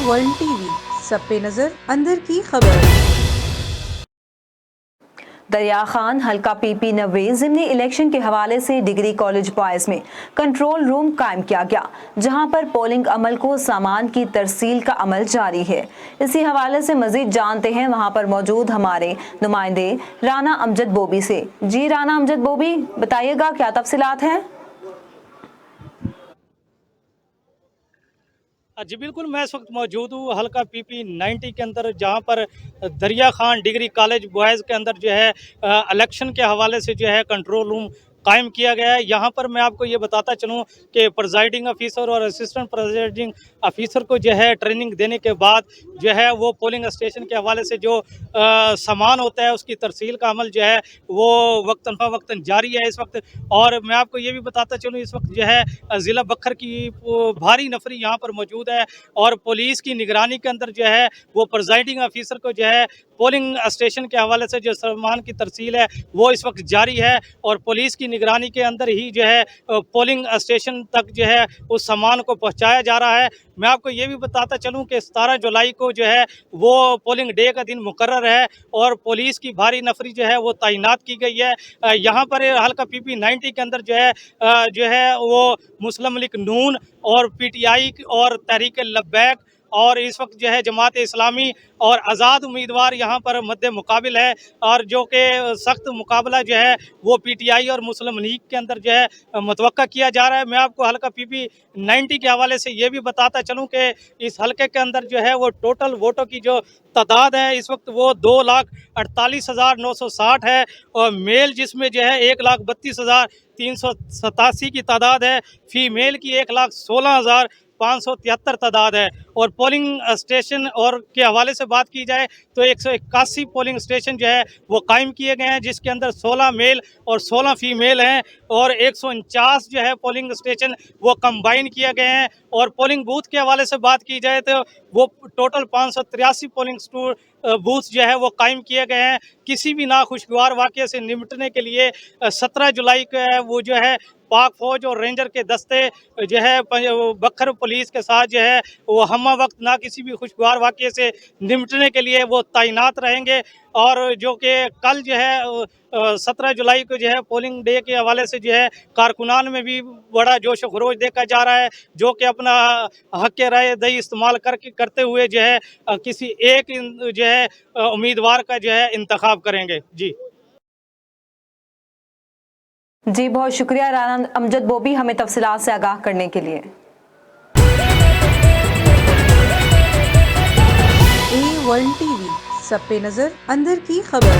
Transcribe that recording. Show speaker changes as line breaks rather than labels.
One T V سب پہ نظر اندر کی خبر۔
دریا خان حلقہ پی پی 90 ضمنی الیکشن کے حوالے سے ڈگری کالج بوائز میں کنٹرول روم قائم کیا گیا، جہاں پر پولنگ عمل کو سامان کی ترسیل کا عمل جاری ہے۔ اسی حوالے سے مزید جانتے ہیں وہاں پر موجود ہمارے نمائندے رانا امجد بوبی سے۔ جی رانا امجد بوبی، بتائیے گا کیا تفصیلات ہیں؟
جی بالکل، میں اس وقت موجود ہوں حلقہ پی پی 90 کے اندر، جہاں پر دریا خان ڈگری کالج بوائز کے اندر جو ہے الیکشن کے حوالے سے جو ہے کنٹرول روم قائم کیا گیا ہے۔ یہاں پر میں آپ کو یہ بتاتا چلوں کہ پریزائڈنگ آفیسر اور اسسٹنٹ پریزائڈنگ آفیسر کو جو ہے ٹریننگ دینے کے بعد جو ہے وہ پولنگ اسٹیشن کے حوالے سے جو سامان ہوتا ہے اس کی ترسیل کا عمل جو ہے وہ وقتاً فوقتاً جاری ہے اس وقت۔ اور میں آپ کو یہ بھی بتاتا چلوں اس وقت جو ہے ضلع بکر کی بھاری نفری یہاں پر موجود ہے، اور پولیس کی نگرانی کے اندر جو ہے وہ پریزائڈنگ آفیسر کو جو ہے پولنگ اسٹیشن کے حوالے سے جو سامان کی ترسیل ہے وہ اس وقت جاری ہے، اور پولیس کی نگرانی کے اندر ہی جو ہے پولنگ اسٹیشن تک جو ہے اس سامان کو پہنچایا جا رہا ہے۔ میں آپ کو یہ بھی بتاتا چلوں کہ 17 جولائی کو جو ہے وہ پولنگ ڈے کا دن مقرر ہے، اور پولیس کی بھاری نفری جو ہے وہ تعینات کی گئی ہے۔ یہاں پر حلقہ پی پی 90 کے اندر جو ہے وہ مسلم لیگ نون اور پی ٹی آئی اور تحریک لبیک اور اس وقت جو ہے جماعت اسلامی اور آزاد امیدوار یہاں پر مد مقابل ہے، اور جو کہ سخت مقابلہ جو ہے وہ پی ٹی آئی اور مسلم لیگ کے اندر جو ہے متوقع کیا جا رہا ہے۔ میں آپ کو حلقہ پی پی 90 کے حوالے سے یہ بھی بتاتا چلوں کہ اس حلقے کے اندر جو ہے وہ ٹوٹل ووٹوں کی جو تعداد ہے اس وقت وہ 2,48,960 ہے، اور میل جس میں جو ہے 1,32,387 کی تعداد ہے، فیمیل کی 1,16,573 تعداد ہے۔ اور پولنگ اسٹیشن اور کے حوالے سے بات کی جائے تو 181 پولنگ اسٹیشن جو ہے وہ قائم کیے گئے ہیں، جس کے اندر 16 میل اور 16 فیمیل ہیں، اور 149 جو ہے پولنگ اسٹیشن وہ کمبائن کیے گئے ہیں۔ اور پولنگ بوتھ کے حوالے سے بات کی جائے تو وہ ٹوٹل 583 پولنگ بوتھ جو ہے وہ قائم کیے گئے ہیں۔ کسی بھی ناخوشگوار واقعے سے نمٹنے کے لیے 17 جولائی کو وہ جو ہے پاک فوج اور رینجر کے دستے جو ہے بکر پولیس کے ساتھ جو ہے وہ ہمہ وقت نہ کسی بھی خوشگوار واقعے سے نمٹنے کے لیے وہ تعینات رہیں گے۔ اور جو کہ کل جو ہے 17 جولائی کو جو ہے پولنگ ڈے کے حوالے سے جو ہے کارکنان میں بھی بڑا جوش و خروش دیکھا جا رہا ہے، جو کہ اپنا حق رائے دہی استعمال کرتے ہوئے جو ہے کسی ایک جو ہے امیدوار کا جو ہے انتخاب کریں گے۔
جی بہت شکریہ رانا امجد بوبی ہمیں تفصیلات سے آگاہ کرنے کے لیے۔
A1 TV سب پہ نظر اندر کی خبر۔